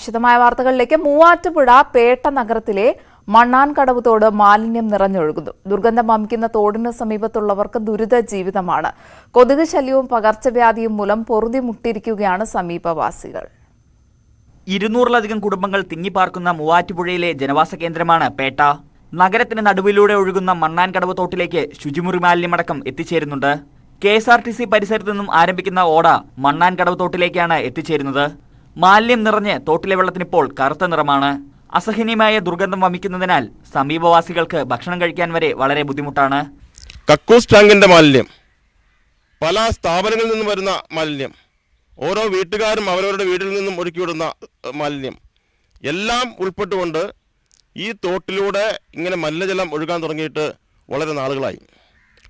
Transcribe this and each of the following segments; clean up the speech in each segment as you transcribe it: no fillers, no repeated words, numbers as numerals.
വിശദമായ വാർത്തകളിലേക്ക്. മൂവാറ്റുപുഴ പേട്ട നഗരത്തിലെ മണ്ണാൻകടവ് തോട് മാലിന്യം നിറഞ്ഞൊഴുകുന്നു. ദുർഗന്ധം വമിക്കുന്ന തോടിന് സമീപത്തുള്ളവർക്ക് ദുരിത ജീവിതമാണ്. കൊതുക് ശല്യവും പകർച്ചവ്യാധിയും മൂലം പൊറുതിമുട്ടിയിരിക്കുകയാണ് സമീപവാസികൾ. 200-ലധികം കുടുംബങ്ങൾ തിങ്ങിപ്പാർക്കുന്ന മൂവാറ്റുപുഴയിലെ ജനവാസ കേന്ദ്രമാണ് പേട്ട. നഗരത്തിന് നടുവിലൂടെ ഒഴുകുന്ന മണ്ണാൻകടവ് തോട്ടിലേക്ക് ശുചിമുറി മാലിന്യമടക്കം എത്തിച്ചേരുന്നുണ്ട്. KSRTC പരിസരത്തു നിന്നും ആരംഭിക്കുന്ന ഓട മണ്ണാൻകടവ് തോട്ടിലേക്കാണ് എത്തിച്ചേരുന്നത്. മാലിന്യം നിറഞ്ഞ് തോട്ടിലെ വെള്ളത്തിനിപ്പോൾ കറുത്ത നിറമാണ്. അസഹനീയമായ ദുർഗന്ധം വമിക്കുന്നതിനാൽ സമീപവാസികൾക്ക് ഭക്ഷണം കഴിക്കാൻ വരെ വളരെ ബുദ്ധിമുട്ടാണ്. കക്കൂസ് ടാങ്കിന്റെ മാലിന്യം, പല സ്ഥാപനങ്ങളിൽ നിന്നും വരുന്ന മാലിന്യം, ഓരോ വീട്ടുകാരും അവരവരുടെ വീട്ടിൽ നിന്നും ഒരുക്കിവിടുന്ന മാലിന്യം എല്ലാം ഉൾപ്പെട്ടുകൊണ്ട് ഈ തോട്ടിലൂടെ ഇങ്ങനെ മലിനജലം ഒഴുകാൻ തുടങ്ങിയിട്ട് വളരെ നാളുകളായി.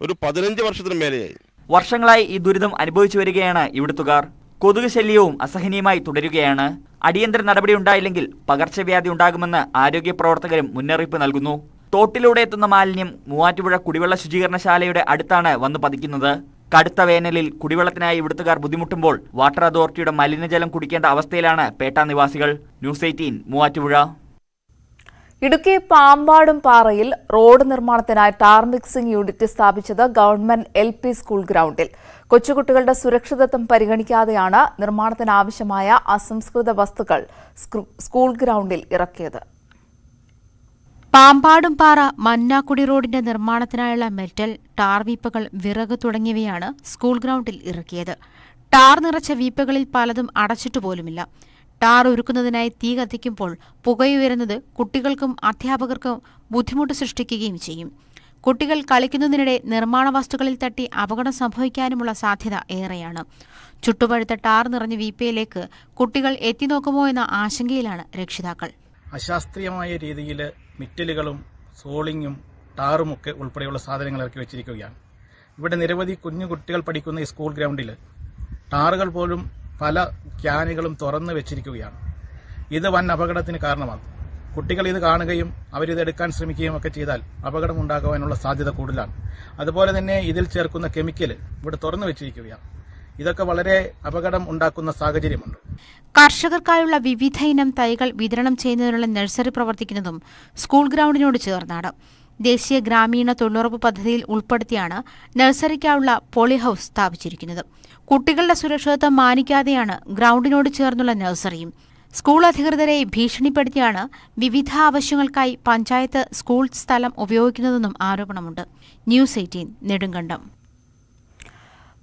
ഒരു 15 വർഷത്തിന് മേലെയായി. വർഷങ്ങളായി ഈ ദുരിതം അനുഭവിച്ചു വരികയാണ് ഇവിടുത്തുകാർ. കൊതുക് ശല്യവും അസഹനീയമായി തുടരുകയാണ്. അടിയന്തര നടപടി ഉണ്ടായില്ലെങ്കിൽ പകർച്ചവ്യാധി ഉണ്ടാകുമെന്ന് ആരോഗ്യ പ്രവർത്തകരും മുന്നറിയിപ്പ് നൽകുന്നു. തോട്ടിലൂടെ എത്തുന്ന മാലിന്യം മൂവാറ്റുപുഴ കുടിവെള്ള ശുചീകരണശാലയുടെ അടുത്താണ് വന്ന് പതിക്കുന്നത്. കടുത്ത വേനലിൽ കുടിവെള്ളത്തിനായി ഇവിടുത്തുകാർ ബുദ്ധിമുട്ടുമ്പോൾ വാട്ടർ അതോറിറ്റിയുടെ മലിനജലം കുടിക്കേണ്ട അവസ്ഥയിലാണ് പേട്ട നിവാസികൾ. ന്യൂസ് 18 മൂവാറ്റുപുഴ. ഇടുക്കി പാമ്പാടും പാറയിൽ റോഡ് നിർമ്മാണത്തിനായി ടാർ മിക്സിംഗ് യൂണിറ്റ് സ്ഥാപിച്ചത് ഗവൺമെന്റ് LP സ്കൂൾ ഗ്രൗണ്ടിൽ. കൊച്ചുകുട്ടികളുടെ സുരക്ഷിതത്വം പരിഗണിക്കാതെയാണ് നിർമ്മാണത്തിനാവശ്യമായ അസംസ്കൃത വസ്തുക്കൾ സ്കൂൾ ഗ്രൗണ്ടിൽ ഇറക്കിയത്. പാമ്പാടും പാറ മന്നാക്കുടി റോഡിന്റെ നിർമ്മാണത്തിനായുള്ള മെറ്റൽ, ടാർ വീപ്പകൾ, വിറക് തുടങ്ങിയവയാണ് സ്കൂൾ ഗ്രൗണ്ടിൽ ഇറക്കിയത്. ടാർ നിറച്ച വീപ്പകളിൽ പലതും അടച്ചിട്ടുപോലുമില്ല. ടാർ ഒരുക്കുന്നതിനായി തീ കത്തിക്കുമ്പോൾ പുകയുയരുന്നത് കുട്ടികൾക്കും അധ്യാപകർക്കും ബുദ്ധിമുട്ട് സൃഷ്ടിക്കുകയും ചെയ്യും. കുട്ടികൾ കളിക്കുന്നതിനിടെ നിർമ്മാണ വസ്തുക്കളിൽ തട്ടി അപകടം സംഭവിക്കാനുമുള്ള സാധ്യത ഏറെയാണ്. ചുട്ടുപഴുത്ത ടാർ നിറഞ്ഞ വീപ്പയിലേക്ക് കുട്ടികൾ എത്തിനോക്കുമോ എന്ന ആശങ്കയിലാണ് രക്ഷിതാക്കൾ. അശാസ്ത്രീയമായ രീതിയിൽ മിറ്റലുകളും സോളിങ്ങും ടാറുമൊക്കെ ഉൾപ്പെടെയുള്ള സാധനങ്ങൾ ഇറക്കി വെച്ചിരിക്കുകയാണ്. ഇവിടെ നിരവധി കുഞ്ഞു കുട്ടികൾ പഠിക്കുന്ന ഈ സ്കൂൾ ഗ്രൗണ്ടിൽ ടാറുകൾ പോലും പല ക്യാനുകളും തുറന്നു വെച്ചിരിക്കുകയാണ്. ഇത് വൻ അപകടത്തിന് കാരണമാകും. കുട്ടികൾ ഇത് കാണുകയും അവരിത് എടുക്കാൻ ശ്രമിക്കുകയും ഒക്കെ ചെയ്താൽ അപകടം ഉണ്ടാകുവാനുള്ള സാധ്യത കൂടുതലാണ്. അതുപോലെ തന്നെ ഇതിൽ ചേർക്കുന്ന കെമിക്കൽ ഇവിടെ തുറന്നു വെച്ചിരിക്കുകയാണ്. ഇതൊക്കെ വളരെ അപകടം ഉണ്ടാക്കുന്ന സാഹചര്യമുണ്ട്. കർഷകർക്കായുള്ള വിവിധ ഇനം തൈകൾ വിതരണം ചെയ്യുന്നതിനുള്ള നഴ്സറി പ്രവർത്തിക്കുന്നതും സ്കൂൾ ഗ്രൗണ്ടിനോട് ചേർന്നാണ്. ദേശീയ ഗ്രാമീണ തൊഴിലുറപ്പ് പദ്ധതിയിൽ ഉൾപ്പെടുത്തിയാണ് നഴ്സറിക്കായുള്ള പോളിഹൌസ് സ്ഥാപിച്ചിരിക്കുന്നത്. കുട്ടികളുടെ സുരക്ഷിതത്വം മാനിക്കാതെയാണ് ഗ്രൗണ്ടിനോട് ചേർന്നുള്ള നഴ്സറിയും. സ്കൂൾ അധികൃതരെ ഭീഷണിപ്പെടുത്തിയാണ് വിവിധ ആവശ്യങ്ങൾക്കായി പഞ്ചായത്ത് സ്കൂൾ സ്ഥലം ഉപയോഗിക്കുന്നതെന്നും ആരോപണമുണ്ട്. ന്യൂസ് 18 നെടുങ്കണ്ടം.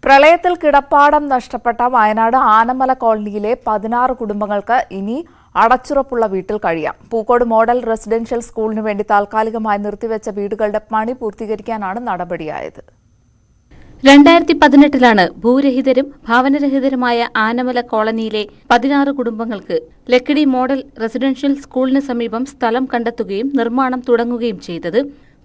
പ്രളയത്തിൽ കിടപ്പാടം നഷ്ടപ്പെട്ട വയനാട് ആനമല കോളനിയിലെ 16 കുടുംബങ്ങൾക്ക് ഇനി അടച്ചുറപ്പുള്ള വീട്ടിൽ കഴിയാം. പൂക്കോട് മോഡൽ റെസിഡൻഷ്യൽ സ്കൂളിനു വേണ്ടി താൽക്കാലികമായി നിർത്തിവെച്ച വീടുകളുടെ പണി പൂർത്തീകരിക്കാനാണ് നടപടിയായത്. 2018 ഭൂരഹിതരും ഭവനരഹിതരുമായ ആനമല കോളനിയിലെ 16 കുടുംബങ്ങൾക്ക് ലക്കിടി മോഡൽ റെസിഡൻഷ്യൽ സ്കൂളിന് സമീപം സ്ഥലം കണ്ടെത്തുകയും നിർമ്മാണം തുടങ്ങുകയും ചെയ്തത്.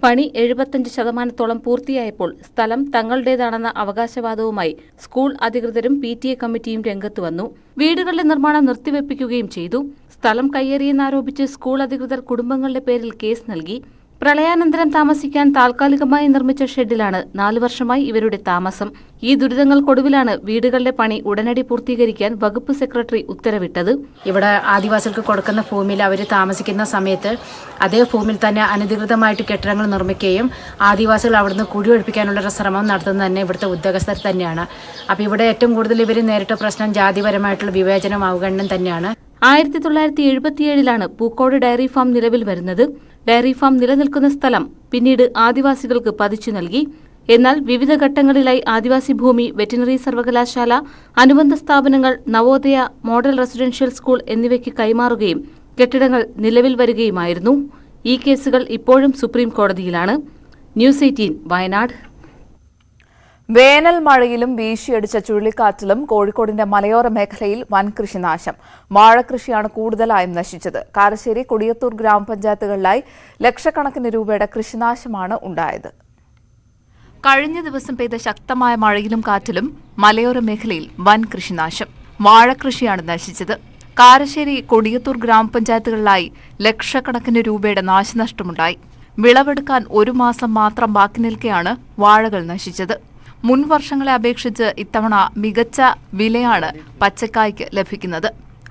പണി 75% പൂർത്തിയായപ്പോൾ സ്ഥലം തങ്ങളുടേതാണെന്ന അവകാശവാദവുമായി സ്കൂൾ അധികൃതരും PTA കമ്മിറ്റിയും രംഗത്തു വന്നു. വീടുകളുടെ നിർമ്മാണം നിർത്തിവെപ്പിക്കുകയും ചെയ്തു. സ്ഥലം കയ്യേറിയെന്നാരോപിച്ച് സ്കൂൾ അധികൃതർ കുടുംബങ്ങളുടെ പേരിൽ കേസ് നൽകി. പ്രളയാനന്തരം താമസിക്കാൻ താൽക്കാലികമായി നിർമ്മിച്ച ഷെഡിലാണ് 4 വർഷമായി ഇവരുടെ താമസം. ഈ ദുരിതങ്ങൾക്കൊടുവിലാണ് വീടുകളുടെ പണി ഉടനടി പൂർത്തീകരിക്കാൻ വകുപ്പ് സെക്രട്ടറി ഉത്തരവിട്ടത്. ഇവിടെ ആദിവാസികൾക്ക് കൊടുക്കുന്ന ഭൂമിയിൽ അവർ താമസിക്കുന്ന സമയത്ത് അതേ ഭൂമിയിൽ തന്നെ അനധികൃതമായിട്ട് കെട്ടിടങ്ങൾ നിർമ്മിക്കുകയും ആദിവാസികൾ അവിടുന്ന് കുടിയൊഴിപ്പിക്കാനുള്ള ശ്രമം നടത്തുന്നത് തന്നെ ഇവിടുത്തെ ഉദ്യോഗസ്ഥർ തന്നെയാണ്. അപ്പോൾ ഇവിടെ ഏറ്റവും കൂടുതൽ ഇവർ നേരിട്ട പ്രശ്നം ജാതിപരമായിട്ടുള്ള വിവേചനം അവഗണനം തന്നെയാണ്. 1977 പൂക്കോട് ഡയറി ഫാം നിലവിൽ വരുന്നത്. ഡയറി ഫാം നിലനിൽക്കുന്ന സ്ഥലം പിന്നീട് ആദിവാസികൾക്ക് പതിച്ചു നൽകി. എന്നാൽ വിവിധ ഘട്ടങ്ങളിലായി ആദിവാസി ഭൂമി, വെറ്റിനറി സർവകലാശാല, അനുബന്ധ സ്ഥാപനങ്ങൾ, നവോദയ, മോഡൽ റെസിഡൻഷ്യൽ സ്കൂൾ എന്നിവയ്ക്ക് കൈമാറുകയും കെട്ടിടങ്ങൾ നിലവിൽ വരികയുമായിരുന്നു. ഈ കേസുകൾ ഇപ്പോഴും സുപ്രീം കോടതിയിലാണ്. ന്യൂസ് 18 വയനാട്. വേനൽ മഴയിലും വീശിയടിച്ച ചുഴലിക്കാറ്റിലും കോഴിക്കോടിന്റെ മലയോര മേഖലയിൽ വൻ കൃഷിനാശം. വാഴകൃഷിയാണ് കൂടുതലായും നശിച്ചത്. കാരശ്ശേരി, കൊടിയത്തൂർ ഗ്രാമപഞ്ചായത്തുകളിലായി ലക്ഷക്കണക്കിന് രൂപയുടെ കൃഷിനാശമാണ് ഉണ്ടായത്. കഴിഞ്ഞ ദിവസം പെയ്ത ശക്തമായ മഴയിലും കാറ്റിലും മലയോര മേഖലയിൽ വൻ കൃഷിനാശം. വാഴകൃഷിയാണ് നശിച്ചത്. കാരശ്ശേരി, കൊടിയത്തൂർ ഗ്രാമപഞ്ചായത്തുകളിലായി ലക്ഷക്കണക്കിന് രൂപയുടെ നാശനഷ്ടമുണ്ടായി. വിളവെടുക്കാൻ 1 മാസം മാത്രം ബാക്കി നിൽക്കെയാണ് വാഴകൾ നശിച്ചത്. മുൻ വർഷങ്ങളെ അപേക്ഷിച്ച് ഇത്തവണ മികച്ച വിലയാണ് പച്ചക്കായ്ക്ക് ലഭിക്കുന്നത്.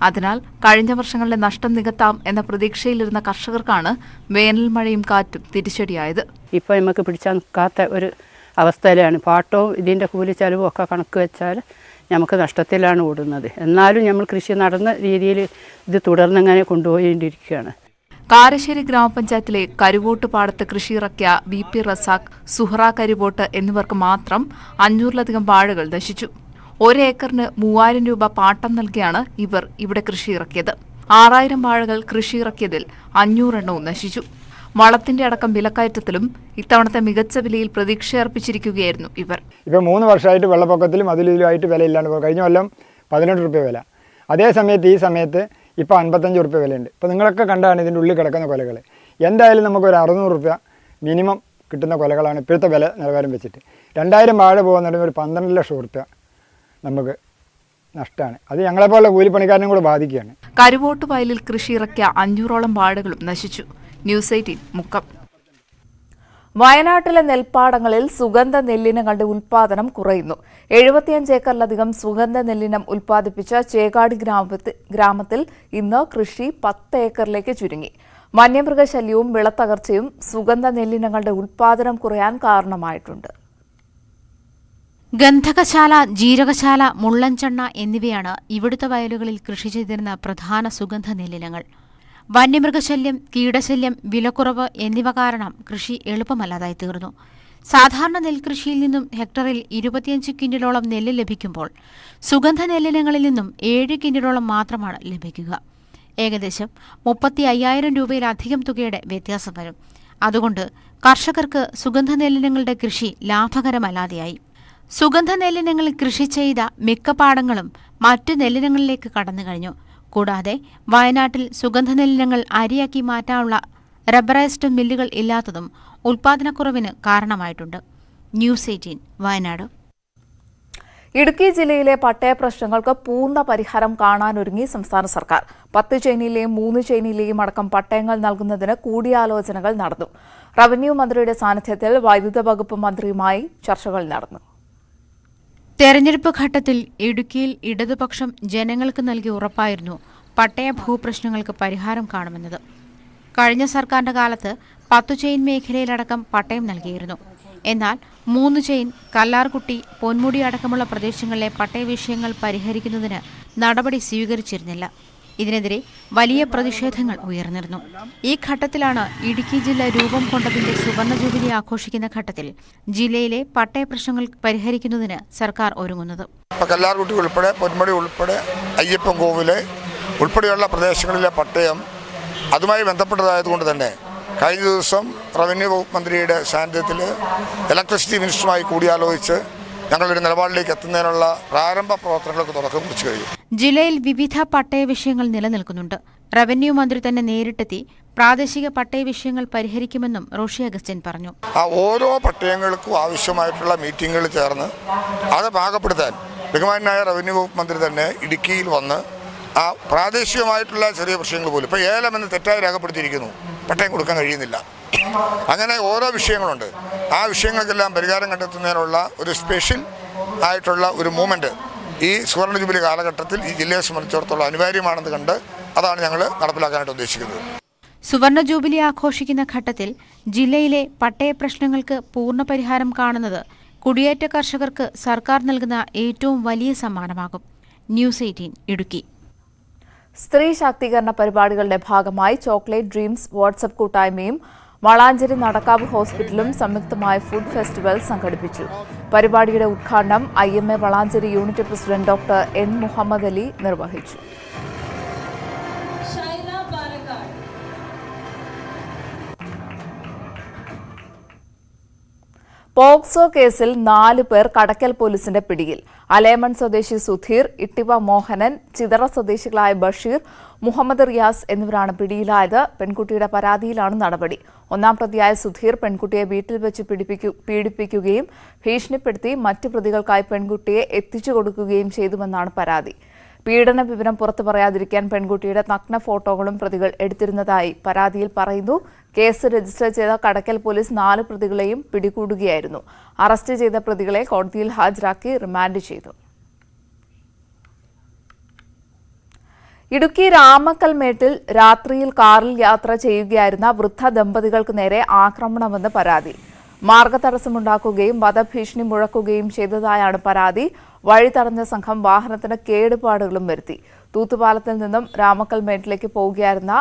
അതിനാൽ കഴിഞ്ഞ വർഷങ്ങളിലെ നഷ്ടം നികത്താം എന്ന പ്രതീക്ഷയിലിരുന്ന കർഷകർക്കാണ് വേനൽ മഴയും കാറ്റും തിരിച്ചടിയായത്. ഇപ്പോൾ നമുക്ക് പിടിച്ചാൽ നിൽക്കാത്ത ഒരു അവസ്ഥയിലാണ്. പാട്ടവും ഇതിൻ്റെ കൂലി ചെലവും ഒക്കെ കണക്ക് വെച്ചാൽ നമുക്ക് നഷ്ടത്തിലാണ് ഓടുന്നത്. എന്നാലും നമ്മൾ കൃഷി നടന്ന രീതിയിൽ ഇത് തുടർന്നങ്ങനെ കൊണ്ടുപോയിക്കൊണ്ടിരിക്കുകയാണ്. കാരശ്ശേരി ഗ്രാമപഞ്ചായത്തിലെ കരുവോട്ട് പാടത്ത് കൃഷിയിറക്കിയ BP റസാഖ്, സുഹറ കരുവോട്ട് എന്നിവർക്ക് മാത്രം 500-ലധികം വാഴകൾ നശിച്ചു. 1 ഏക്കറിന് 3000 രൂപ പാട്ടം നൽകിയാണ് ഇവർ ഇവിടെ കൃഷിയിറക്കിയത്. 6000 വാഴകൾ കൃഷിയിറക്കിയതിൽ 500 എണ്ണവും നശിച്ചു. വളത്തിന്റെ അടക്കം വിലക്കയറ്റത്തിലും ഇത്തവണത്തെ മികച്ച വിലയിൽ പ്രതീക്ഷയർപ്പിച്ചിരിക്കുകയായിരുന്നു ഇവർ. ഇപ്പോൾ 3 വർഷമായിട്ട് വെള്ളപ്പൊക്കത്തിലും അതിലുമായിട്ട് വിലയില്ലാണ്ട് പോകും. കഴിഞ്ഞ കൊല്ലം 18 രൂപ വില, അതേ സമയത്ത് ഈ സമയത്ത് ഇപ്പോൾ 55 രൂപ വിലയുണ്ട്. ഇപ്പോൾ നിങ്ങളൊക്കെ കണ്ടാണ് ഇതിൻ്റെ ഉള്ളിൽ കിടക്കുന്ന കൊലകൾ. എന്തായാലും നമുക്കൊരു 600 രൂപ മിനിമം കിട്ടുന്ന കൊലകളാണ് ഇപ്പോഴത്തെ വില നിലവാരം വെച്ചിട്ട്. 2000 വാഴ പോകുന്നുണ്ടെങ്കിൽ ഒരു 12 ലക്ഷം രൂപ നമുക്ക് നഷ്ടമാണ്. അത് ഞങ്ങളെപ്പോലുള്ള കൂലിപ്പണിക്കാരനും കൂടെ ബാധിക്കുകയാണ്. കരുവോട്ട് വയലിൽ കൃഷിയിറക്കിയ 500ഓളം വാഴകളും നശിച്ചു. ന്യൂസ് 18 മുക്കം. വയനാട്ടിലെ നെൽപ്പാടങ്ങളിൽ സുഗന്ധ നെല്ലിനങ്ങളുടെ ഉൽപാദനം കുറയുന്നു. 75 ഏക്കറിലധികം സുഗന്ധ നെല്ലിനം ഉൽപ്പാദിപ്പിച്ച ചേകാടി ഗ്രാമത്തിൽ ഇന്ന് കൃഷി 10 ഏക്കറിലേക്ക് ചുരുങ്ങി. വന്യമൃഗശല്യവും വിളത്തകർച്ചയും സുഗന്ധ നെല്ലിനങ്ങളുടെ ഉൽപാദനം കുറയാൻ കാരണമായിട്ടുണ്ട്. ഗന്ധകശാല, ജീരകശാല, മുള്ളൻചെണ്ണ എന്നിവയാണ് ഇവിടുത്തെ വയലുകളിൽ കൃഷി ചെയ്തിരുന്ന പ്രധാന സുഗന്ധ നെല്ലിനങ്ങൾ. വന്യമൃഗശല്യം, കീടശല്യം, വിലക്കുറവ് എന്നിവ കാരണം കൃഷി എളുപ്പമല്ലാതായി തീർന്നു. സാധാരണ നെൽകൃഷിയിൽ നിന്നും ഹെക്ടറിൽ 25 കിൻഡലോളം നെല്ല് ലഭിക്കുമ്പോൾ സുഗന്ധ നെല്ലിനങ്ങളിൽ നിന്നും 7 കിൻഡലോളം മാത്രമാണ് ലഭിക്കുക. ഏകദേശം 35,000 രൂപയിലധികം തുകയുടെ വ്യത്യാസം വരും. അതുകൊണ്ട് കർഷകർക്ക് സുഗന്ധ നെല്ലിനങ്ങളുടെ കൃഷി ലാഭകരമല്ലാതെയായി. സുഗന്ധ നെല്ലിനങ്ങളിൽ കൃഷി ചെയ്ത മിക്ക പാടങ്ങളും മറ്റു നെല്ലിനങ്ങളിലേക്ക് കടന്നു കഴിഞ്ഞു. കൂടാതെ വയനാട്ടിൽ സുഗന്ധ നെല്ലിനങ്ങൾ അരിയാക്കി മാറ്റാനുള്ള റബ്ബറൈസ്ഡ് മില്ലുകൾ ഇല്ലാത്തതും ഉൽപാദനക്കുറവിന് കാരണമായിട്ടുണ്ട്. ന്യൂസ് 18 വയനാട്. ഇടുക്കി ജില്ലയിലെ പട്ടയ പ്രശ്നങ്ങൾക്ക് പൂർണ്ണ പരിഹാരം കാണാനൊരുങ്ങി സംസ്ഥാന സർക്കാർ. 10 ചെയിനിലെയും 3 ചെയിനിലെയും അടക്കം പട്ടയങ്ങൾ നൽകുന്നതിന് കൂടിയാലോചനകൾ നടന്നു. റവന്യൂ മന്ത്രിയുടെ സാന്നിധ്യത്തിൽ വൈദ്യുത വകുപ്പ് മന്ത്രിയുമായി ചർച്ചകൾ നടന്നു. തെരഞ്ഞെടുപ്പ് ഘട്ടത്തിൽ ഇടുക്കിയിൽ ഇടതുപക്ഷം ജനങ്ങൾക്ക് നൽകിയ ഉറപ്പായിരുന്നു പട്ടയ ഭൂപ്രശ്നങ്ങൾക്ക് പരിഹാരം കാണുമെന്നത്. കഴിഞ്ഞ സർക്കാരിന്റെ കാലത്ത് 10 ചെയിൻ മേഖലയിലടക്കം പട്ടയം നൽകിയിരുന്നു. എന്നാൽ 3 ചെയിൻ, കല്ലാർകുട്ടി, പൊന്മുടി അടക്കമുള്ള പ്രദേശങ്ങളിലെ പട്ടയ വിഷയങ്ങൾ പരിഹരിക്കുന്നതിന് നടപടി സ്വീകരിച്ചിരുന്നില്ല. ഇതിനെതിരെ വലിയ പ്രതിഷേധങ്ങൾ ഉയർന്നിരുന്നു. ഈ ഘട്ടത്തിലാണ് ഇടുക്കി ജില്ല രൂപം കൊണ്ടതിന്റെ സുവർണ ജൂബിലി ആഘോഷിക്കുന്ന ഘട്ടത്തിൽ ജില്ലയിലെ പട്ടയ പ്രശ്നങ്ങൾ പരിഹരിക്കുന്നതിന് സർക്കാർ ഒരുങ്ങുന്നത്. കല്ലാർകുട്ടി ഉൾപ്പെടെ, പൊന്മുടി ഉൾപ്പെടെ, അയ്യപ്പൻ കോവില് ഉൾപ്പെടെയുള്ള പ്രദേശങ്ങളിലെ പട്ടയം അതുമായി ബന്ധപ്പെട്ടതായതുകൊണ്ട് തന്നെ കഴിഞ്ഞ ദിവസം റവന്യൂ വകുപ്പ് മന്ത്രിയുടെ സാന്നിധ്യത്തിൽ ഇലക്ട്രിസിറ്റി മിനിസ്റ്ററുമായി കൂടിയാലോചിച്ച് ഞങ്ങളൊരു നിലപാടിലേക്ക് എത്തുന്നതിനുള്ള പ്രാരംഭ പ്രവർത്തനങ്ങൾക്ക് തുടക്കം കുറിച്ചു കഴിഞ്ഞു. ജില്ലയിൽ വിവിധ പട്ടയ വിഷയങ്ങൾ നിലനിൽക്കുന്നുണ്ട്. റവന്യൂ മന്ത്രി തന്നെ നേരിട്ടെത്തി പ്രാദേശിക പട്ടയ വിഷയങ്ങൾ പരിഹരിക്കുമെന്നും റോഷി അഗസ്റ്റിൻ പറഞ്ഞു. ആ ഓരോ പട്ടയങ്ങൾക്കും ആവശ്യമായിട്ടുള്ള മീറ്റിങ്ങുകൾ ചേർന്ന് അത് പാകപ്പെടുത്താൻ ബഹുമാനായ റവന്യൂ വകുപ്പ് മന്ത്രി തന്നെ ഇടുക്കിയിൽ വന്ന് ആ പ്രാദേശികമായിട്ടുള്ള ചെറിയ പ്രശ്നങ്ങൾ പോലും ഇപ്പോൾ ഏലമെന്ന് തെറ്റായി രേഖപ്പെടുത്തിയിരിക്കുന്നു, പട്ടയം കൊടുക്കാൻ കഴിയുന്നില്ല. അങ്ങനെ ഓരോ വിഷയങ്ങളുണ്ട്. ആ വിഷയങ്ങൾക്കെല്ലാം പരിഹാരം കണ്ടെത്തുന്നതിനുള്ള ഒരു സ്പെഷ്യൽ ആയിട്ടുള്ള ഒരു മൂവ്മെൻറ്റ് ഈ സുവർണ ജൂബിലി കാലഘട്ടത്തിൽ ഈ ജില്ലയെ സംബന്ധിച്ചിടത്തോളം അനിവാര്യമാണെന്ന് കണ്ട് അതാണ് ഞങ്ങൾ നടപ്പിലാക്കാനായിട്ട് ഉദ്ദേശിക്കുന്നത്. സുവർണ ജൂബിലി ആഘോഷിക്കുന്ന ഘട്ടത്തിൽ ജില്ലയിലെ പട്ടയ പ്രശ്നങ്ങൾക്ക് പൂർണ്ണ പരിഹാരം കാണുന്നത് കുടിയേറ്റ കർഷകർക്ക് സർക്കാർ നൽകുന്ന ഏറ്റവും വലിയ സമ്മാനമാകും. ന്യൂസ് 18 ഇടുക്കി. സ്ത്രീ ശാക്തീകരണ പരിപാടികളുടെ ഭാഗമായി ചോക്ലേറ്റ് ഡ്രീംസ് വാട്സ്ആപ്പ് കൂട്ടായ്മയും വളാഞ്ചേരി നടക്കാവ് ഹോസ്പിറ്റലും സംയുക്തമായ ഫുഡ് ഫെസ്റ്റിവൽ സംഘടിപ്പിച്ചു. പരിപാടിയുടെ ഉദ്ഘാടനം IMA Valanchery unit president doctor N Muhammad Ali നിർവഹിച്ചു. പോക്സോ കേസിൽ 4 പേർ കടക്കൽ പോലീസിന്റെ പിടിയിൽ. അലേമൺ സ്വദേശി സുധീർ, ഇട്ടിവ മോഹനൻ, ചിതറ സ്വദേശികളായ ബഷീർ, മുഹമ്മദ് റിയാസ് എന്നിവരാണ് പിടിയിലായത്. പെൺകുട്ടിയുടെ പരാതിയിലാണ് നടപടി. 1-ാം പ്രതിയായ സുധീർ പെൺകുട്ടിയെ വീട്ടിൽ വെച്ച് പീഡിപ്പിക്കുകയും ഭീഷണിപ്പെടുത്തി മറ്റു പ്രതികൾക്കായി പെൺകുട്ടിയെ എത്തിച്ചു കൊടുക്കുകയും ചെയ്തുവെന്നാണ് പരാതി. പീഡന വിവരം പുറത്തു പറയാതിരിക്കാൻ പെൺകുട്ടിയുടെ നഗ്ന ഫോട്ടോകളും പ്രതികൾ എടുത്തിരുന്നതായി പരാതിയിൽ പറയുന്നു. കേസ് രജിസ്റ്റർ ചെയ്ത കടക്കൽ പോലീസ് 4 പ്രതികളെയും പിടികൂടുകയായിരുന്നു. അറസ്റ്റ് ചെയ്ത പ്രതികളെ കോടതിയിൽ ഹാജരാക്കി റിമാൻഡ് ചെയ്തു. ഇടുക്കി രാമക്കൽമേട്ടിൽ രാത്രിയിൽ കാറിൽ യാത്ര ചെയ്യുകയായിരുന്ന വൃദ്ധ ദമ്പതികൾക്ക് നേരെ ആക്രമണമെന്ന് പരാതി. മാർഗതടസ്സമുണ്ടാക്കുകയും വധഭീഷണി മുഴക്കുകയും ചെയ്തതായാണ് പരാതി. വഴി തടഞ്ഞ സംഘം വാഹനത്തിന് കേടുപാടുകളും വരുത്തി. തൂത്തുപാലത്തിൽ നിന്നും രാമക്കൽമേട്ടിലേക്ക് പോവുകയായിരുന്ന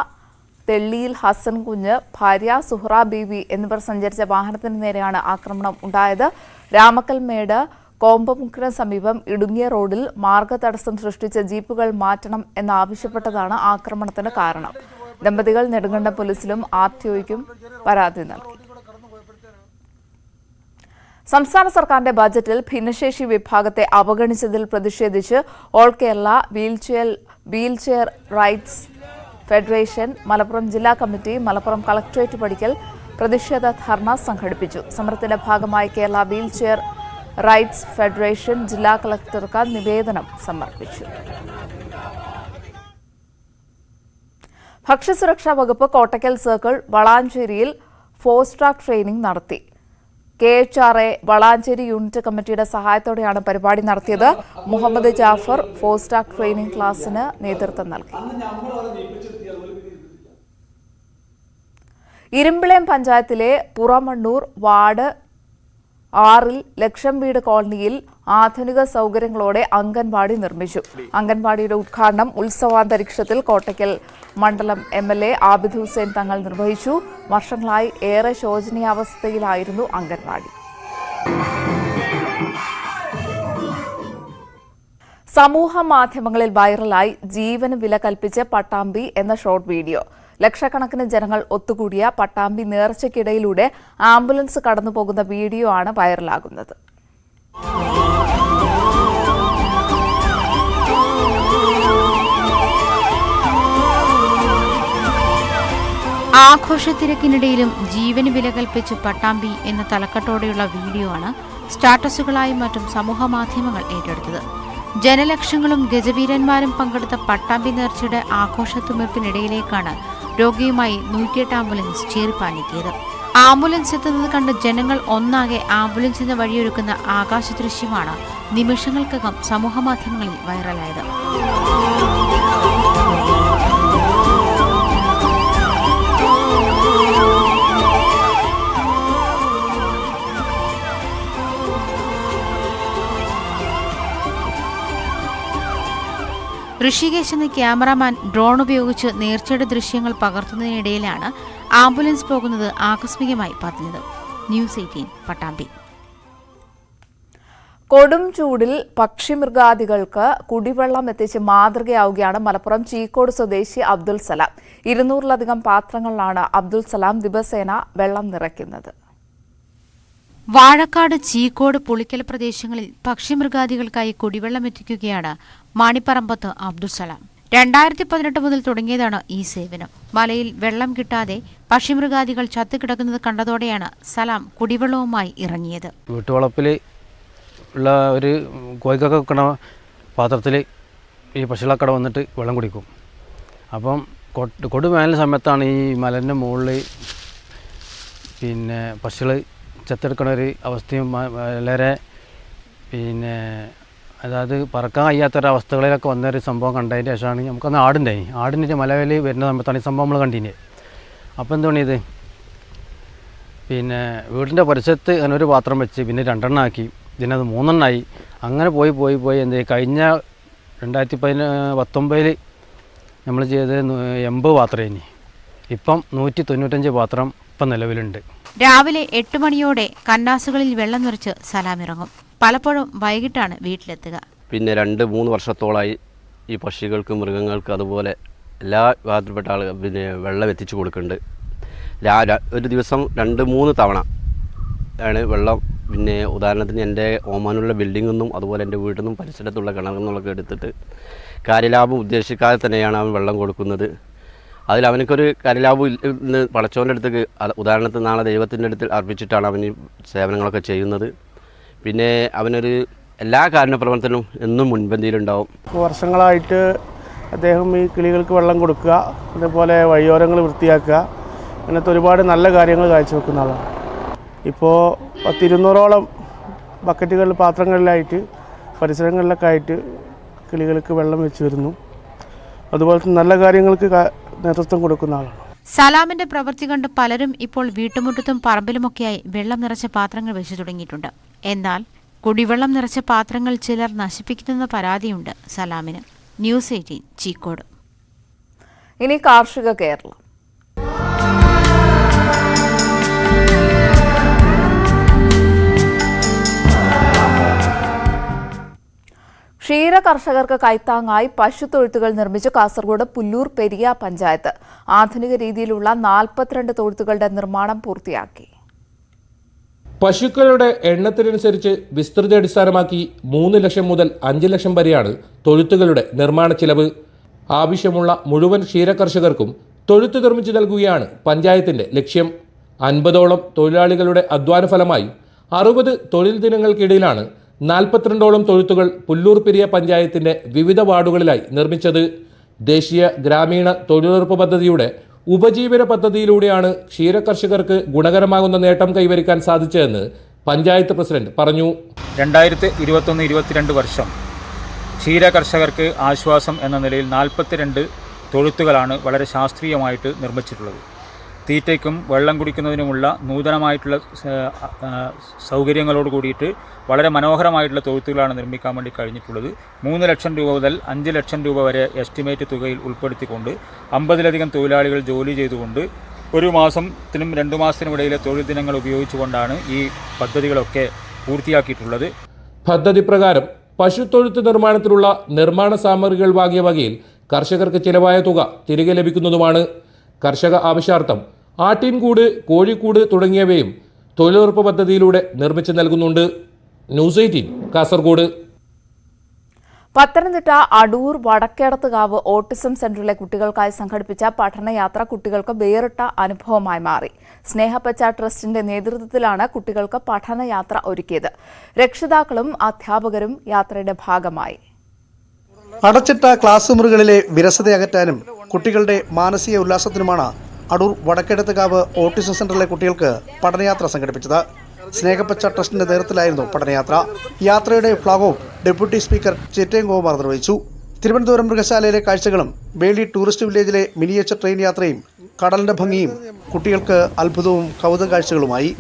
തെള്ളിയിൽ ഹസൻ കുഞ്ഞ്, ഭാര്യ സുഹ്റ ബീവി എന്നിവർ സഞ്ചരിച്ച വാഹനത്തിന് നേരെയാണ് ആക്രമണം ഉണ്ടായത്. രാമക്കൽമേട് കോമ്പമുക്കിന് സമീപം ഇടുങ്ങിയ റോഡിൽ മാർഗതടസ്സം സൃഷ്ടിച്ച ജീപ്പുകൾ മാറ്റണം എന്നാവശ്യപ്പെട്ടതാണ് ആക്രമണത്തിന് കാരണം. ദമ്പതികൾ നെടുങ്കണ്ടം പോലീസിലും ആർടിഒയ്ക്കും പരാതി നൽകി. സംസ്ഥാന സർക്കാരിന്റെ ബജറ്റിൽ ഭിന്നശേഷി വിഭാഗത്തെ അവഗണിച്ചതിൽ പ്രതിഷേധിച്ച് all Kerala wheelchair rights federation Malappuram ജില്ലാ കമ്മിറ്റി മലപ്പുറം കളക്ടറേറ്റ് പടിക്കൽ പ്രതിഷേധ ധർണ സംഘടിപ്പിച്ചു. സമരത്തിന്റെ ഭാഗമായി കേരള വീൽചെയർ റൈറ്റ്സ് ഫെഡറേഷൻ ജില്ലാ കളക്ടർക്ക് നിവേദനം സമർപ്പിച്ചു. ഭക്ഷ്യസുരക്ഷാ വകുപ്പ് കോട്ടക്കൽ സർക്കിൾ വളാഞ്ചേരിയിൽ ഫോസ്റ്റ് ട്രാക്ക് ട്രെയിനിംഗ് നടത്തി. KHRA വളാഞ്ചേരി യൂണിറ്റ് കമ്മിറ്റിയുടെ സഹായത്തോടെയാണ് പരിപാടി നടത്തിയത്. മുഹമ്മദ് ജാഫർ ഫോസ്റ്റ് ട്രാക്ക് ട്രെയിനിംഗ് ക്ലാസിന് നേതൃത്വം നൽകി. ഇരുമ്പിളയം പഞ്ചായത്തിലെ പുറമണ്ണൂർ വാർഡ് 6 ലക്ഷം വീട് കോളനിയിൽ ആധുനിക സൗകര്യങ്ങളോടെ അംഗൻവാടി നിർമ്മിച്ചു. അംഗൻവാടിയുടെ ഉദ്ഘാടനം ഉത്സവാന്തരീക്ഷത്തിൽ കോട്ടയ്ക്കൽ മണ്ഡലം MLA ആബിദ് ഹുസൈൻ തങ്ങൾ നിർവഹിച്ചു. വർഷങ്ങളായി ഏറെ ശോചനീയാവസ്ഥയിലായിരുന്നു അംഗൻവാടി. സമൂഹ മാധ്യമങ്ങളിൽ വൈറലായി ജീവന് വില കൽപ്പിച്ച് പട്ടാമ്പി എന്ന ഷോർട്ട് വീഡിയോ. ലക്ഷക്കണക്കിന് ജനങ്ങൾ ഒത്തുകൂടിയ പട്ടാമ്പി നേർച്ചയ്ക്കിടയിലൂടെ ആംബുലൻസ് കടന്നുപോകുന്ന വീഡിയോ ആണ് വൈറലാകുന്നത്. ആഘോഷത്തിരക്കിനിടയിലും ജീവന് വില കൽപ്പിച്ച് പട്ടാമ്പി എന്ന തലക്കെട്ടോടെയുള്ള വീഡിയോ ആണ് സ്റ്റാറ്റസുകളായും മറ്റും സമൂഹമാധ്യമങ്ങൾ ഏറ്റെടുത്തത്. ജനലക്ഷങ്ങളും ഗജവീരന്മാരും പങ്കെടുത്ത പട്ടാമ്പി നേർച്ചയുടെ ആഘോഷത്തുമിർപ്പിനിടയിലേക്കാണ് രോഗിയുമായി 108 ആംബുലൻസ് ചീറിപ്പാഞ്ഞെത്തിയത്. ആംബുലൻസ് എത്തുന്നത് കണ്ട് ജനങ്ങൾ ഒന്നാകെ ആംബുലൻസിന് വഴിയൊരുക്കുന്ന ആകാശ ദൃശ്യമാണ് നിമിഷങ്ങൾക്കകം സമൂഹമാധ്യമങ്ങളിൽ വൈറലായത്. ഋഷികേശ് എന്ന ക്യാമറാമാൻ ഡ്രോൺ ഉപയോഗിച്ച് നേർച്ചയുടെ ദൃശ്യങ്ങൾ പകർത്തുന്നതിനിടയിലാണ് ആംബുലൻസ് പോകുന്നത് ആകസ്മികമായി പതിഞ്ഞത്. ന്യൂസ് 18 പട്ടാമ്പി. കൊടും ചൂടിൽ പക്ഷിമൃഗാദികൾക്ക് കുടിവെള്ളം എത്തിച്ച് മാതൃകയാവുകയാണ് മലപ്പുറം ചീക്കോട് സ്വദേശി അബ്ദുൽ സലാം. 200-ലധികം പാത്രങ്ങളിലാണ് അബ്ദുൽ സലാം ദിവസേന വെള്ളം നിറയ്ക്കുന്നത്. വാഴക്കാട്, ചീക്കോട്, പുളിക്കൽ പ്രദേശങ്ങളിൽ പക്ഷിമൃഗാദികൾക്കായി കുടിവെള്ളം എത്തിക്കുകയാണ് മാണിപ്പറമ്പത്ത് അബ്ദുൽ സലാം. 2018 മുതൽ തുടങ്ങിയതാണ് ഈ സേവനം. മലയിൽ വെള്ളം കിട്ടാതെ പക്ഷിമൃഗാദികൾ ചത്തുകിടക്കുന്നത് കണ്ടതോടെയാണ് സലാം കുടിവെള്ളവുമായി ഇറങ്ങിയത്. വീട്ടുവളപ്പിൽ ഉള്ള ഒരു കോഴിക്കൊക്കെ വെക്കണ പാത്രത്തിൽ ഈ പക്ഷികളൊക്കെ വന്നിട്ട് വെള്ളം കുടിക്കും. അപ്പം കൊടുവേനൽ സമയത്താണ് ഈ മലൻ്റെ മുകളിൽ പക്ഷികൾ ചത്തെടുക്കണ ഒരു അവസ്ഥയും വളരെ അതായത് പറക്കാൻ കഴിയാത്തൊരവസ്ഥകളിലൊക്കെ വന്നൊരു സംഭവം കണ്ടതിന് ശേഷമാണ് നമുക്കന്ന് ആടിൻ്റെ മലയിൽ വരുന്ന സമയത്താണ് ഈ സംഭവം നമ്മൾ കണ്ടിന്. അപ്പോൾ എന്താണ് ഇത് വീടിൻ്റെ പരിസരത്ത് അങ്ങനെ ഒരു പാത്രം വെച്ച് പിന്നെ 2 എണ്ണം ആക്കി, ഇതിനത് 3 എണ്ണമായി. അങ്ങനെ പോയി എന്ത് കഴിഞ്ഞ 2019 നമ്മൾ ചെയ്തത് 80 പാത്രം. ഇപ്പം 195 പാത്രം ഇപ്പം നിലവിലുണ്ട്. രാവിലെ 8 മണിയോടെ കന്നാസുകളിൽ വെള്ളം നിറച്ച് സലാം ഇറങ്ങും. പലപ്പോഴും വൈകിട്ടാണ് വീട്ടിലെത്തുക. 2-3 വർഷത്തോളമായി ഈ പക്ഷികൾക്ക്, മൃഗങ്ങൾക്ക്, അതുപോലെ എല്ലാ വിഭാഗത്തിൽപ്പെട്ട ആളുകൾ വെള്ളം എത്തിച്ചു കൊടുക്കുന്നുണ്ട്. ഒരു ദിവസം 2-3 തവണ ആണ് വെള്ളം. ഉദാഹരണത്തിന് എൻ്റെ ഓമാനുള്ള ബിൽഡിങ്ങിൽ നിന്നും അതുപോലെ എൻ്റെ വീട്ടിൽ നിന്നും പരിസരത്തുള്ള കിണറിൽ നിന്നൊക്കെ എടുത്തിട്ട് കാര്യലാഭം ഉദ്ദേശിക്കാതെ തന്നെയാണ് അവൻ വെള്ളം കൊടുക്കുന്നത്. അതിൽ അവനക്കൊരു കാര്യലാഭം പടച്ചവൻ്റെ അടുത്തേക്ക്, ഉദാഹരണത്തിന് നാളെ ദൈവത്തിൻ്റെ അടുത്ത് അർപ്പിച്ചിട്ടാണ് അവൻ ഈ സേവനങ്ങളൊക്കെ ചെയ്യുന്നത്. പിന്നെ അവനൊരു എല്ലാ കാരുണ്യപ്രവർത്തനവും എന്നും മുൻപന്തിയിലുണ്ടാവും. വർഷങ്ങളായിട്ട് അദ്ദേഹം ഈ കിളികൾക്ക് വെള്ളം കൊടുക്കുക, അതേപോലെ വഴിയോരങ്ങൾ വൃത്തിയാക്കുക, അങ്ങനത്തെ ഒരുപാട് നല്ല കാര്യങ്ങൾ കാഴ്ചവെക്കുന്ന ആളാണ്. ഇപ്പോൾ 200-ഓളം ബക്കറ്റുകളിൽ, പാത്രങ്ങളിലായിട്ട് പരിസരങ്ങളിലൊക്കെ ആയിട്ട് കിളികൾക്ക് വെള്ളം വെച്ച് വരുന്നു. അതുപോലത്തെ നല്ല കാര്യങ്ങൾക്ക് നേതൃത്വം കൊടുക്കുന്ന ആളാണ്. സലാമിന്റെ പ്രവൃത്തി കണ്ട് പലരും ഇപ്പോൾ വീട്ടുമുറ്റത്തും പറമ്പിലുമൊക്കെയായി വെള്ളം നിറച്ച പാത്രങ്ങൾ വെച്ചു തുടങ്ങിയിട്ടുണ്ട്. എന്നാൽ കുടിവെള്ളം നിറച്ച പാത്രങ്ങൾ ചിലർ നശിപ്പിക്കുന്ന പരാതിയുണ്ട് സലാമിന്. ന്യൂസ് 18 ചീക്കോട്. ഇനി കാർഷിക കേരളം. ക്ഷീര കർഷകർക്ക് കൈത്താങ്ങായി പശുത്തൊഴുത്തുകൾ നിർമ്മിച്ച് കാസർഗോഡ് പുല്ലൂർ പെരിയ പഞ്ചായത്ത്. ആധുനിക രീതിയിലുള്ള 42 തൊഴുത്തുകളുടെ നിർമ്മാണം പൂർത്തിയാക്കി. പശുക്കളുടെ എണ്ണത്തിനനുസരിച്ച് വിസ്തൃതി അടിസ്ഥാനമാക്കി 3 ലക്ഷം മുതൽ 5 ലക്ഷം വരെയാണ് തൊഴുത്തുകളുടെ നിർമ്മാണ ചിലവ്. ആവശ്യമുള്ള മുഴുവൻ ക്ഷീരകർഷകർക്കും തൊഴുത്ത് നിർമ്മിച്ചു നൽകുകയാണ് പഞ്ചായത്തിന്റെ ലക്ഷ്യം. 50ഓളം തൊഴിലാളികളുടെ അധ്വാന ഫലമായി 60 തൊഴിൽ ദിനങ്ങൾക്കിടയിലാണ് 42ഓളം തൊഴുത്തുകൾ പുല്ലൂർ പെരിയ പഞ്ചായത്തിന്റെ വിവിധ വാർഡുകളിലായി നിർമ്മിച്ചത്. ദേശീയ ഗ്രാമീണ തൊഴിലുറപ്പ് പദ്ധതിയുടെ ഉപജീവന പദ്ധതിയിലൂടെയാണ് ക്ഷീരകർഷകർക്ക് ഗുണകരമാകുന്ന നേട്ടം കൈവരിക്കാൻ സാധിച്ചതെന്ന് പഞ്ചായത്ത് പ്രസിഡന്റ് പറഞ്ഞു. 2021-22 വർഷം ക്ഷീരകർഷകർക്ക് ആശ്വാസം എന്ന നിലയിൽ 42 തൊഴുത്തുകളാണ് വളരെ ശാസ്ത്രീയമായിട്ട് നിർമ്മിച്ചിട്ടുള്ളത്. തീറ്റയ്ക്കും വെള്ളം കുടിക്കുന്നതിനുമുള്ള നൂതനമായിട്ടുള്ള സൗകര്യങ്ങളോട് കൂടിയിട്ട് വളരെ മനോഹരമായിട്ടുള്ള തൊഴുത്തുകളാണ് നിർമ്മിക്കാൻ വേണ്ടി കഴിഞ്ഞിട്ടുള്ളത്. 3 ലക്ഷം രൂപ മുതൽ 5 ലക്ഷം രൂപ വരെ എസ്റ്റിമേറ്റ് തുകയിൽ ഉൾപ്പെടുത്തിക്കൊണ്ട് 50ലധികം തൊഴിലാളികൾ ജോലി ചെയ്തുകൊണ്ട് 1 മാസത്തിനും 2 മാസത്തിനും ഇടയിലെ തൊഴിൽ ദിനങ്ങൾ ഉപയോഗിച്ചുകൊണ്ടാണ് ഈ പദ്ധതികളൊക്കെ പൂർത്തിയാക്കിയിട്ടുള്ളത്. പദ്ധതി പ്രകാരം പശുത്തൊഴുത്ത് നിർമ്മാണത്തിലുള്ള നിർമ്മാണ സാമഗ്രികൾ വാങ്ങിയ വകയിൽ കർഷകർക്ക് ചിലവായ തുക തിരികെ ലഭിക്കുന്നതുമാണ്. കർഷക ആവശ്യാർത്ഥം ആട്ടിൻകൂട്, കോഴിക്കൂട് തുടങ്ങിയവയും തൊഴിലുറപ്പ് പദ്ധതിയിലൂടെ നിർമ്മിച്ചു നൽകുന്നുണ്ട്. ന്യൂസ് 18 കാസർഗോഡ്. പത്തനംതിട്ട അടൂർ വടക്കേടത്തുകാവ് ഓട്ടിസം സെന്ററിലെ കുട്ടികൾക്കായി സംഘടിപ്പിച്ച പഠനയാത്ര കുട്ടികൾക്ക് വേറിട്ട അനുഭവമായി മാറി. സ്നേഹപ്പച്ച ട്രസ്റ്റിന്റെ നേതൃത്വത്തിലാണ് കുട്ടികൾക്ക് പഠനയാത്ര ഒരുക്കിയത്. രക്ഷിതാക്കളും അധ്യാപകരും യാത്രയുടെ ഭാഗമായി. അടച്ചിട്ട ക്ലാസ് മുറികളിലെ വിരസത അകറ്റാനും കുട്ടികളുടെ മാനസിക ഉല്ലാസത്തിനുമാണ് അടൂർ വടക്കേടത്തുകാവ് ഓട്ടിസം സെന്ററിലെ കുട്ടികൾക്ക് പഠനയാത്ര സംഘടിപ്പിച്ചത്. സ്നേഹപ്പച്ച ട്രസ്റ്റിന്റെ നേതൃത്വത്തിലായിരുന്നു പഠനയാത്ര. യാത്രയുടെ ഫ്ലാഗ് ഓഫ് ഡെപ്യൂട്ടി സ്പീക്കർ ചിറ്റയൻകുമാർ നിർവഹിച്ചു. തിരുവനന്തപുരം മൃഗശാലയിലെ കാഴ്ചകളും വേളി ടൂറിസ്റ്റ് വില്ലേജിലെ മിനിയേച്ചർ ട്രെയിൻ യാത്രയും കടലിന്റെ ഭംഗിയും കുട്ടികൾക്ക് അത്ഭുതവും കൗതുക കാഴ്ചകളുമായി.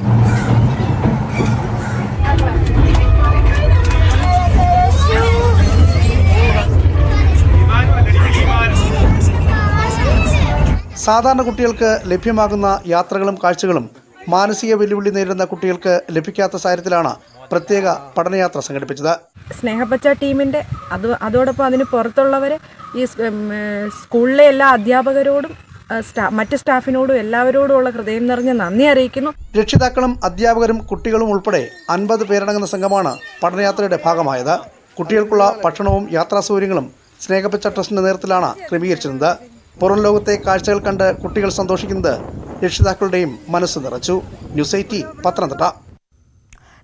സാധാരണ കുട്ടികൾക്ക് ലഭ്യമാകുന്ന യാത്രകളും കാഴ്ചകളും മാനസിക വെല്ലുവിളി നേരിടുന്ന കുട്ടികൾക്ക് ലഭിക്കാത്ത സാഹചര്യത്തിലാണ് പ്രത്യേക പഠനയാത്ര സംഘടിപ്പിച്ചത്. സ്നേഹപ്പച്ച ടീമിൻ്റെ അതോടൊപ്പം അതിന് പുറത്തുള്ളവർ ഈ സ്കൂളിലെ എല്ലാ അധ്യാപകരോടും മറ്റ് സ്റ്റാഫിനോടും എല്ലാവരോടുമുള്ള ഹൃദയം നിറഞ്ഞ നന്ദി അറിയിക്കുന്നു. രക്ഷിതാക്കളും അധ്യാപകരും കുട്ടികളും ഉൾപ്പെടെ 50 പേരടങ്ങുന്ന സംഘമാണ് പഠനയാത്രയുടെ ഭാഗമായത്. കുട്ടികൾക്കുള്ള ഭക്ഷണവും യാത്രാ സൗകര്യങ്ങളും സ്നേഹപ്പച്ച ട്രസ്റ്റിന്റെ നേതൃത്വത്തിലാണ് ക്രമീകരിച്ചിരുന്നത്. പുറം ലോകത്തെ കാഴ്ചകൾ കണ്ട് കുട്ടികൾ സന്തോഷിക്കുന്നത് രക്ഷിതാക്കളുടെയും മനസ്സ് നിറച്ചു. ന്യൂസ് 18 പത്തനംതിട്ട.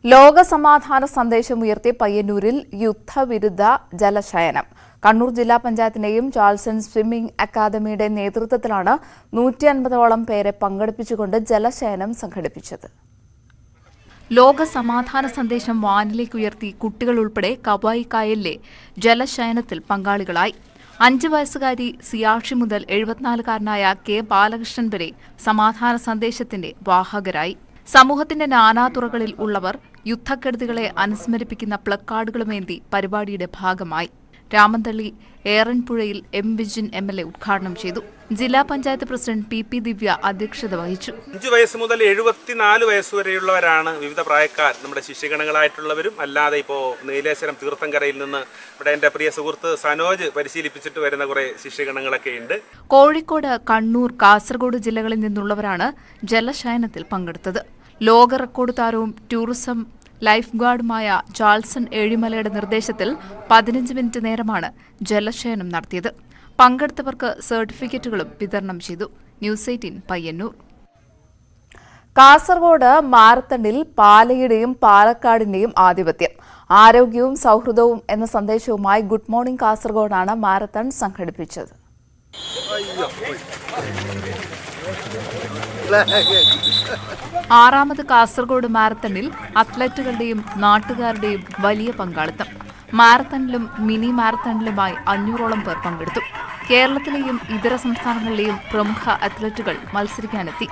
ലോക സമാധാന സന്ദേശം ഉയർത്തി പയ്യന്നൂരിൽ യുദ്ധവിരുദ്ധ ജലശയനം. കണ്ണൂർ ജില്ലാ പഞ്ചായത്തിന്റെയും ചാൾസൺ സ്വിമ്മിംഗ് അക്കാദമിയുടെ നേതൃത്വത്തിലാണ് 150ഓളം പേരെ പങ്കെടുപ്പിച്ചുകൊണ്ട് ജലശയനം സംഘടിപ്പിച്ചത്. ലോക സമാധാന സന്ദേശം വാനിലേക്ക് ഉയർത്തി കുട്ടികൾ ഉൾപ്പെടെ കവായി കായലിലെ ജലശയനത്തിൽ പങ്കാളികളായി. 5 വയസ്സുകാരി സിയാഷി മുതൽ 74കാരനായ കെ ബാലകൃഷ്ണൻ വരെ സമാധാന സന്ദേശത്തിന്റെ വാഹകരായി. സമൂഹത്തിന്റെ നാനാതുറകളിൽ ഉള്ളവർ യുദ്ധക്കെടുതികളെ അനുസ്മരിപ്പിക്കുന്ന പ്ലക്കാർഡുകളുമേന്തി പരിപാടിയുടെ ഭാഗമായി. രാമന്തള്ളി ഏറൻപുഴയിൽ എം വിജിൻ MLA ഉദ്ഘാടനം ചെയ്തു. ജില്ലാ പഞ്ചായത്ത് പ്രസിഡന്റ് PP ദിവ്യ അധ്യക്ഷത വഹിച്ചു. 5 വയസ്സ് മുതൽ 74 വയസ്സ് വരെയുള്ളവരാണ് വിവിധ പ്രായക്കാർ, നമ്മുടെ ശിഷ്യഗണങ്ങളായിട്ടുള്ളവരും അല്ലാതെ ഇപ്പോൾ നീലേശ്വരം തീർത്ഥങ്കരയിൽ നിന്ന് ഇവിടെ എൻ്റെ പ്രിയ സുഹൃത്ത് സനോജ് പരിശീലിപ്പിച്ചിട്ട് വരുന്ന കുറേ ശിഷ്യഗണങ്ങളൊക്കെ ഉണ്ട്. കോഴിക്കോട്, കണ്ണൂർ, കാസർഗോഡ് ജില്ലകളിൽ നിന്നുള്ളവരാണ് ജലശയനത്തിൽ പങ്കെടുത്തത്. ലോക റെക്കോർഡ് താരവും ടൂറിസം ലൈഫ് ഗാർഡുമായ ചാൾസൺ ഏഴിമലയുടെ നിർദ്ദേശത്തിൽ 15 മിനിറ്റ് നേരമാണ് ജലശയനം നടത്തിയത്. പങ്കെടുത്തവർക്ക് സർട്ടിഫിക്കറ്റുകളും വിതരണം ചെയ്തു. ന്യൂസ് 18 പയ്യന്നൂർ. കാസർഗോഡ് മാരത്തണിൽ പാലയുടെയും പാലക്കാടിന്റെയും ആധിപത്യം, ആരോഗ്യവും സൗഹൃദവും എന്ന സന്ദേശവുമായി ഗുഡ് മോർണിംഗ് കാസർഗോഡാണ് മാരത്തൺ സംഘടിപ്പിച്ചത്. ആറാമത് കാസർഗോഡ് മാരത്തണിൽ അത്ലറ്റുകളുടെയും നാട്ടുകാരുടെയും വലിയ പങ്കാളിത്തം. മാരത്തണിലും മിനി മാരത്തണിലുമായി 500ഓളം പേർ പങ്കെടുത്തു. കേരളത്തിലെയും ഇതര സംസ്ഥാനങ്ങളിലെയും പ്രമുഖ അത്ലറ്റുകൾ മത്സരിക്കാനെത്തി.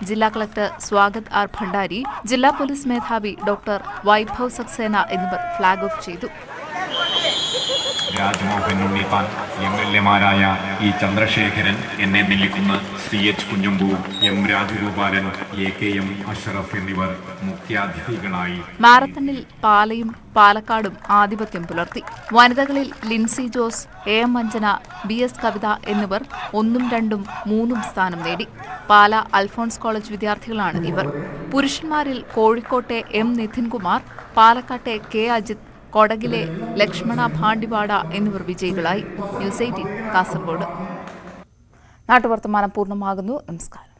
ജില്ലാ കളക്ടർ സ്വാഗത് ആർ ഭണ്ഡാരി, ജില്ലാ പോലീസ് മേധാവി ഡോക്ടർ വൈഭവ് സക്സേന എന്നിവർ ഫ്ളാഗ് ഓഫ് ചെയ്തു. രാജ്മോഹൻ ഉണ്ണിത്താൻ, MLA-മാരായ ഇ ചന്ദ്രശേഖരൻ, എന്നെ Nellikunnu, CH Kunhambu, M Rajagopalan, AKM Ashraf എന്നിവർ മുഖ്യാതിഥികളായി. മാരത്തണിൽ പാലയും പാലക്കാടും ആധിപത്യം പുലർത്തി. വനിതകളിൽ ലിൻസി ജോസ്, AM അഞ്ജന, BS കവിത എന്നിവർ 1, 2, 3 സ്ഥാനം നേടി. പാല അൽഫോൺസ് കോളേജ് വിദ്യാർത്ഥികളാണ് ഇവർ. പുരുഷന്മാരിൽ കോഴിക്കോട്ടെ M നിധിൻകുമാർ, പാലക്കാട്ടെ K അജിത്, കൊടകിലെ ലക്ഷ്മണ ഭാണ്ടിവാട എന്നിവർ വിജയികളായി. ന്യൂസ് 18 കാസർഗോഡ്. നാട്ടുവർത്തമാനം പൂർണ്ണമാകുന്നു. നമസ്കാരം.